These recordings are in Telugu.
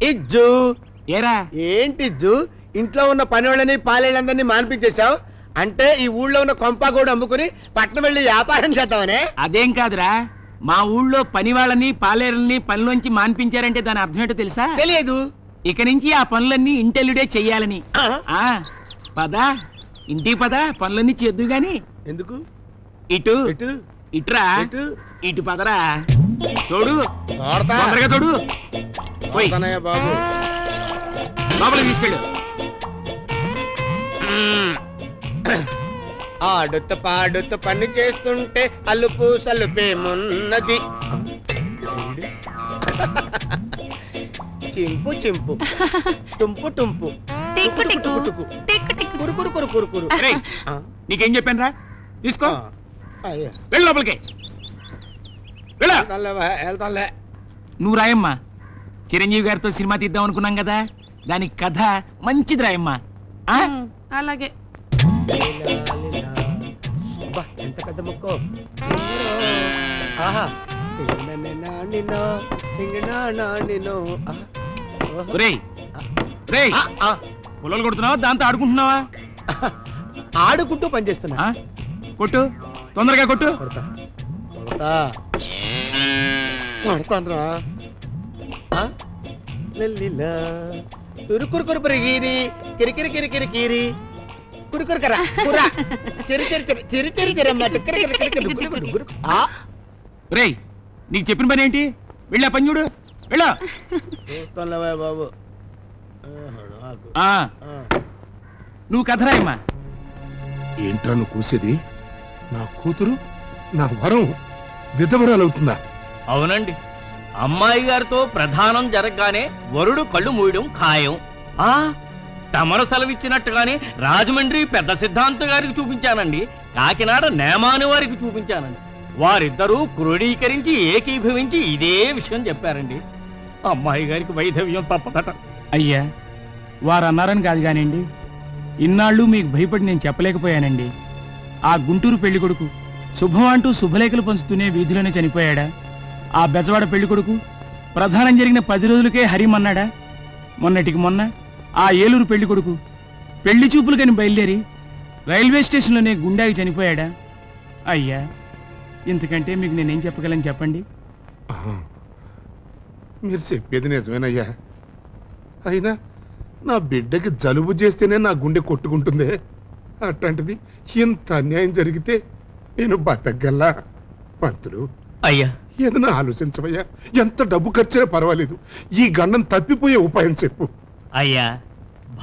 ఇజ్జు ఏరా ఏంటి ఇజ్జు ఇంట్లో ఉన్న పనివాళ్ళని పాలేళ్ళందరినీ మాన్పించేశావు అంటే ఈ ఊళ్ళో ఉన్న కొంపగూడు అమ్ముకుని పట్నం వెళ్ళి వ్యాపారం చేద్దామనే అదేం కాదురా మా ఊళ్ళో పని వాళ్ళని పాలేరుల్ని పనిలోంచి మాన్పించారంటే దాని అర్థం ఏంటో తెలుసా తెలియదు ఇక నుంచి ఆ పనులన్నీ ఇంటెల్లుడే చెయ్యాలని పదా ఇంటికి పదా పనులన్నీ చేద్దు గాని ఎందుకు ఇటు ఇటు ఇట్రా ఇటు ఇటు పదరా తోడు తోడతా. తొందరగా తోడు పోయ్. తోడతానయ్య బాబు లోపలికి తీసుకెళ్ళు ఆడుతూ పాడుతూ పని చేస్తుంటే అలుపు సలుపేమున్నది చింపు చింపు టుంపు టుంపు కురుకురు కురుకురు కురు రేయ్, నీకేం చెప్పాను రా తీసుకో వెళ్ళు లోపలికి వెళ్ళు వెళ్తాలే నువ్వు రాయమ్మా చిరంజీవి గారితో సినిమా తీద్దాం అనుకున్నాం కదా దాని కథ మంచిది రాయమ్మా అలాగే ఎంత పెద్ద ముక్కో ఆహా రేయ్ రేయ్ పొలాలు కొడుతున్నావా దాంతో ఆడుకుంటున్నావా ఆడుకుంటూ పనిచేస్తున్నా కొట్టు తొందరగా కొట్టు కొడతానరా కురుకురు కురుపురిగిరి కిరికిరి కిరికిరి కీరి కురుకురు కరా కురా చిరి చిరి చిరి చిరి చిరి చిరమ్మ టిక్కరి కిరికిరి కిరికిరి గురు రేయ్ నీకు చెప్పిన పని ఏంటి వెళ్ళా పని చూడు వెళ్ళా చూస్తానులే బాబు నువ్వు కథ రాయమ్మా ఏంట్రా నువ్వు కూసేది నా కూతురు నా వరం విధవరాలవుతుందా అవునండి అమ్మాయి గారితో ప్రధానం జరగగానే వరుడు కళ్ళు మూయడం ఖాయం తమరు సెలవిచ్చినట్టుగానే రాజమండ్రి పెద్ద సిద్ధాంత గారికి చూపించానండి కాకినాడ నేమాని వారికి చూపించానండి వారిద్దరూ క్రోడీకరించి ఏకీభవించి ఇదే విషయం చెప్పారండి అమ్మాయి గారికి వైధవ్యం తప్పదట అయ్యా వారు అన్నారని కాదు కానివ్వండి ఇన్నాళ్ళు మీకు భయపడి నేను చెప్పలేకపోయానండి ఆ గుంటూరు పెళ్లి కొడుకు శుభం అంటూ శుభలేఖలు పంచుతూనే వీధిలోనే చనిపోయాడా ఆ బెజవాడ పెళ్లి కొడుకు ప్రధానం జరిగిన 10 రోజులకే హరిమన్నాడా మొన్నటికి మొన్న ఆ ఏలూరు పెళ్లి కొడుకు పెళ్లి చూపులు కని బయలుదేరి రైల్వే స్టేషన్లోనే గుండాకి చనిపోయాడా అయ్యా ఇంతకంటే మీకు నేనేం చెప్పగలను చెప్పండి మీరు చెప్పేది నిజమేనయ్యా అయినా నా బిడ్డకి జలుబు చేస్తేనే నా గుండె కొట్టుకుంటుందే అట్లాంటిది ఇంత అన్యాయం జరిగితే నేను బతకగల్లా పంతులు అయ్యా ఏదైనా ఆలోచించవయ్యా ఎంత డబ్బు ఖర్చైనా పర్వాలేదు ఈ గండం తప్పిపోయే ఉపాయం చెప్పు అయ్యా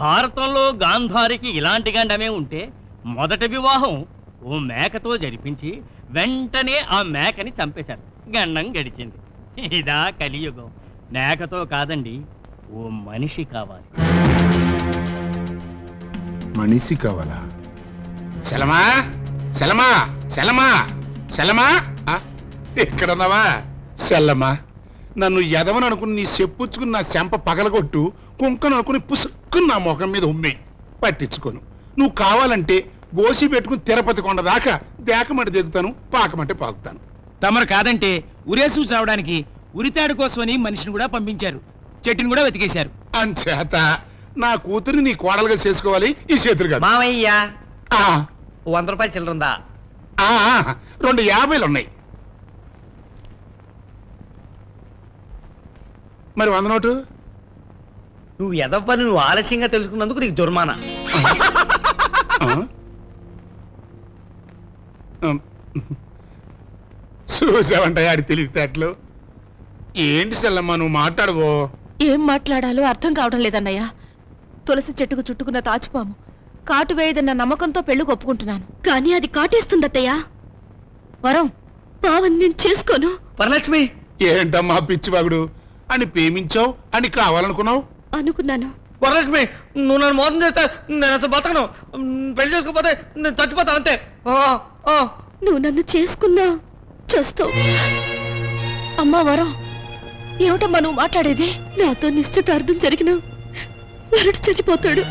భారతంలో గాంధారికి ఇలాంటి గండమే ఉంటే మొదటి వివాహం ఓ మేకతో జరిపించి వెంటనే ఆ మేకని చంపేశారు గండం గడిచింది ఇదా కలియుగం మేకతో కాదండి ఓ మనిషి కావాలి మనిషి కావాలా సెలమా సెలమా సెలమా సెలమా ఎక్కడున్నావా సెల్లమ్మా నన్ను ఎదవని అనుకుని నీ చెప్పుచ్చుకుని నా చెంప పగలగొట్టు కుంకను అనుకుని పుసుక్కుని నా ముఖం మీద ఉమ్మి పట్టించుకోను నువ్వు కావాలంటే గోసి పెట్టుకుని తిరుపతి కొండ దాకా దేకమంటే దిగుతాను పాకమంటే పాకుతాను తమరు కాదంటే ఉరేసు చావడానికి ఉరితాడు కోసమని మనిషిని కూడా పంపించారు చెట్టుని కూడా వెతికేశారు అంచేత నా కూతురిని నీ కోడలుగా చేసుకోవాలి ఈ చేతులు కాదు మామయ్యా 100 రూపాయలు చిల్లరుందా 250 ఉన్నాయి మరి 100 నోటు నువ్వు ఎదవ పని నువ్వు ఆలస్యంగా తెలుసుకున్నందుకు నీకు జుర్మానా చూసావంటాయి ఆడి తెలివితేటలు ఏంటి సెల్లమ్మా నువ్వు మాట్లాడవో ఏం మాట్లాడాలో అర్థం కావడం లేదన్నయ్య తులసి చెట్టుకు చుట్టుకున్న తాచుపాము కాటు వేయదన్న నమ్మకంతో పెళ్లి ఒప్పుకుంటున్నాను కానీ అది కాటేస్తుందత్తయ్యా వరం పావని నేను చేసుకోను వరలక్ష్మి ఏంటమ్మా పిచ్చివాగుడు అని ప్రేమించావు అని కావాలనుకున్నావు అనుకున్నాను వరలక్ష్మి నువ్వు నన్ను మోసం చేస్తే నేను అసలు బతకను పెళ్లి చేసుకోకపోతే నేను చచ్చిపోతాను అంతే నువ్వు నన్ను చేసుకున్నా చేస్తావు అమ్మా వరం ఏమిటమ్మా నువ్వు మాట్లాడేది నాతో నిశ్చితార్థం జరిగిన వరుడు చనిపోతాడు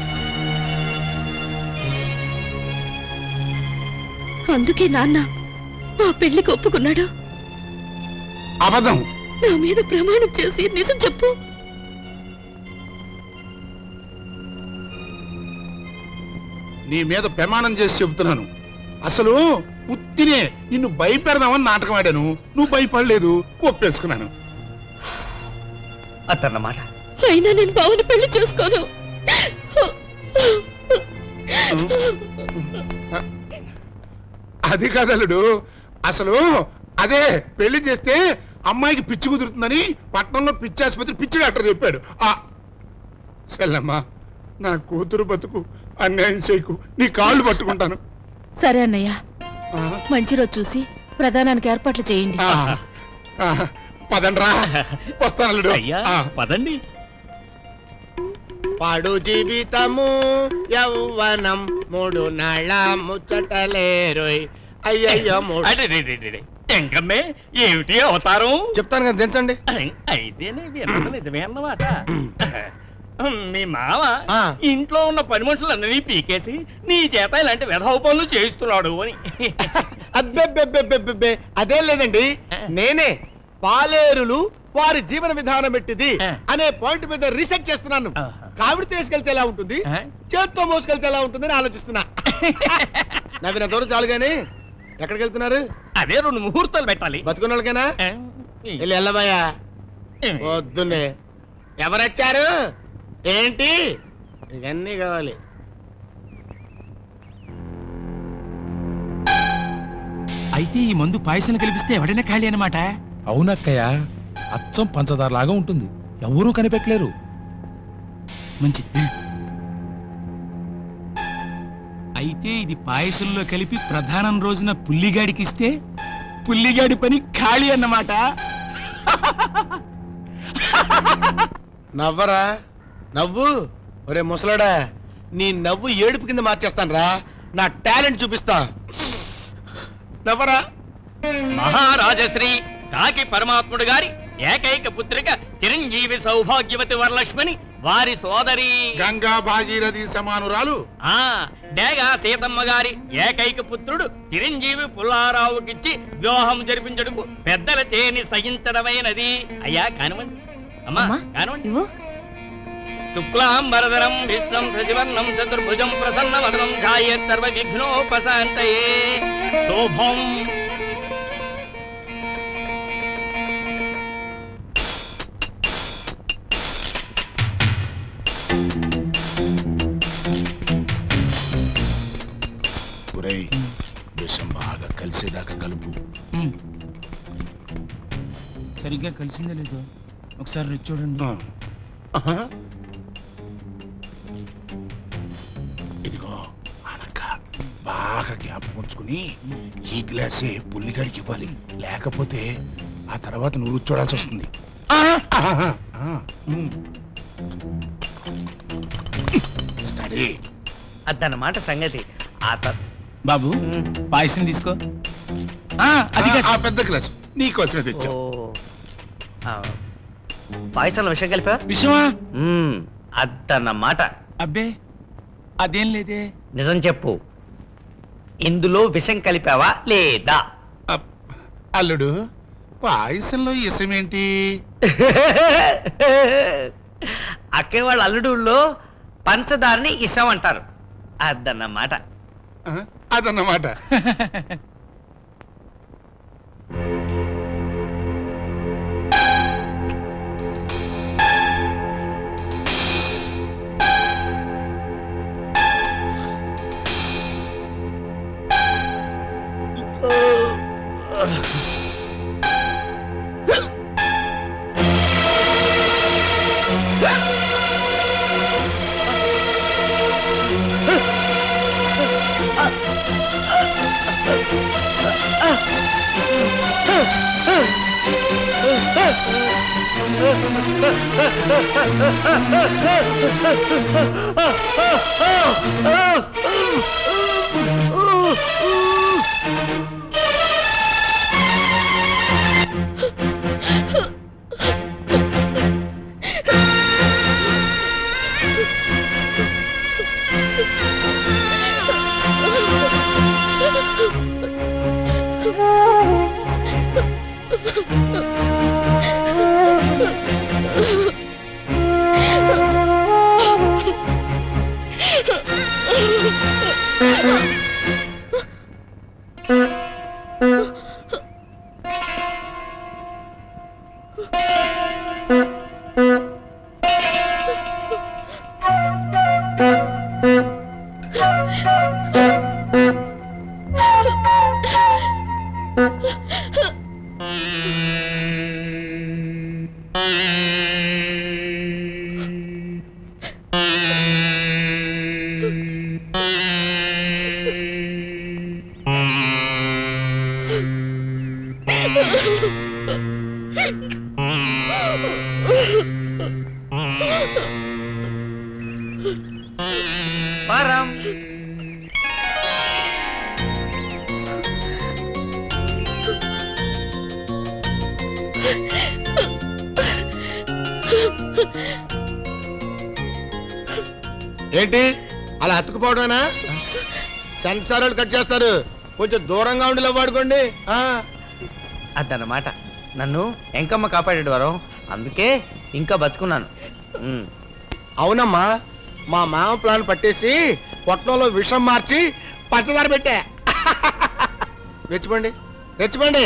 అందుకే నాన్న ఆ పెళ్లికి ఒప్పుకున్నాడు అబద్ధం నా మీద ప్రమాణం చేసి నిజం చెప్పు నీ మీద ప్రమాణం చేసి చెబుతున్నాను, అసలు ఉత్తినే నిన్ను భయపెడదామని నాటకం ఆడాను. నువ్వు భయపడలేదు, ఒప్పేసుకున్నాను. అతన్నమాట అయినా నేను బావని పెళ్లి చేసుకోను. అది కదలుడు, అసలు అదే పెళ్లి చేస్తే అమ్మాయికి పిచ్చి కుదురుతుందని పట్టణంలో పిచ్చి ఆసుపత్రి పిచ్చి డాక్టర్ చెప్పాడు. సెల్లమ్మా, నా కూతురు బతుకు అన్యాయం చేయకు, నీ కాళ్ళు పట్టుకుంటాను. సరే అన్నయ్య, మంచి రోజు చూసి ప్రధానానికి ఏర్పాట్లు చేయండి. పదండ్రా, వస్తానల్లుడు. అయ్యా పదండి. పాడు జీవితము యౌవనం 3 నాళ్ళ ముచ్చటలేరోయ్. అయ్యయ్యో ఎంకమ్మే ఏమిటి అవతారం? చెప్తాను కదా, దించండి. అయితేనే నిజమే అన్నమాట. మీ మామ ఇంట్లో ఉన్న పని మనుషులందరినీ పీకేసి నీ చేత ఇలాంటి వెధవ పనులు చేయిస్తున్నాడు అని. అబ్బెబ్బెబ్బెబ్బెబ్బె, అదేం లేదండి. నేనే పాలేరులు వారి జీవన విధానం పెట్టింది అనే పాయింట్ మీద రీసెర్చ్ చేస్తున్నాను. కావిడితో వేసుకెళ్తే ఎలా ఉంటుంది, చేత్తో మోసుకెళ్తే ఎలా ఉంటుందని ఆలోచిస్తున్నా. నవ్విన దూరం చాలు గాని ఎక్కడికి వెళ్తున్నారు? అదే 2 ముహూర్తాలు పెట్టాలి. బతుకున్న వాళ్ళకైనా వెళ్ళి వెళ్ళబోయా. వద్దునే, ఎవరొచ్చారు ఏంటి? ఇవన్నీ కావాలి. అయితే ఈ మందు పాయసం కలిపిస్తే ఎవడైనా ఖాళీ అన్నమాట. అవునక్కయ్య, అచ్చం పంచదార లాగా ఉంటుంది, ఎవరూ కనిపెట్టలేరు. మంచి. అయితే ఇది పాయసంలో కలిపి ప్రధానం రోజున పుల్లిగాడికి ఇస్తే పుల్లిగాడి పని ఖాళీ అన్నమాట. నవ్వరా, నవ్వు. ఒరే ముసలాడా, నీ నవ్వు ఏడుపు కింద మార్చేస్తాను రా. నా టాలెంట్ చూపిస్తా. నవ్వరా. మహారాజశ్రీ కాకి పరమాత్ముడు గారి ఏకైక పుత్రిక చిరంజీవి సౌభాగ్యవతి వరలక్ష్మిని వారి సోదరి గంగా భాగీరథి సమానురాలు డేగా సీతమ్మ గారి ఏకైక పుత్రుడు చిరంజీవి పుల్లారావుకిచ్చి వివాహం జరిపించడం పెద్దల చేని సహించడమైనది. అయ్యా కానివ్వండి, అమ్మా కానివ్వండి. శుక్లాంబరధరం విష్ణుం శశివర్ణం చతుర్భుజం ప్రసన్నవదనం ధ్యాయేత్ సర్వ విఘ్నోపశాంతయే. శోభం. విషం బాగా కలిసేదాకా కలుపు. సరిగ్గా కలిసిందే లేదు, ఒకసారి రుచి చూడండి. ఇదిగో అనక బాగా జ్ఞాపకం ఉంచుకుని ఈ గ్లాసే పుల్లిగడికి ఇవ్వాలి, లేకపోతే ఆ తర్వాత నువ్వు రుచి చూడాల్సి వస్తుంది. అదన్నమాట సంగతి. బాబు పాయసం తీసుకో. ఆ పెద్ద గ్లాసు నీకోసమే తెచ్చా. పాయసంలో విషయం కలిపా? విషమా? అదన్నమాట. అబ్బే అదేం లేదే. నిజం చెప్పు, ఇందులో విషం కలిపావా లేదా? అల్లుడు, పాయసంలో విషమేంటి? అక్కే వాళ్ళ అల్లుడుల్లో పంచదారని ఇసం అంటారు. అదన్నమాట. అదన్నమాట. పారం. ఏంటి అలా అతుకుపోవడమేనా? సెన్సార్ వాళ్ళు కట్ చేస్తారు, కొంచెం దూరంగా ఉండి వాడుకోండి. అదన్నమాట. నన్ను ఎంకమ్మ కాపాడేడు వరం, అందుకే ఇంకా బతుకున్నాను. అవునమ్మా, మా మామ ప్లాన్ పట్టేసి పొట్టంలో విషం మార్చి పంచదార పెట్టా. రెచ్చిపోండి రెచ్చిపోండి.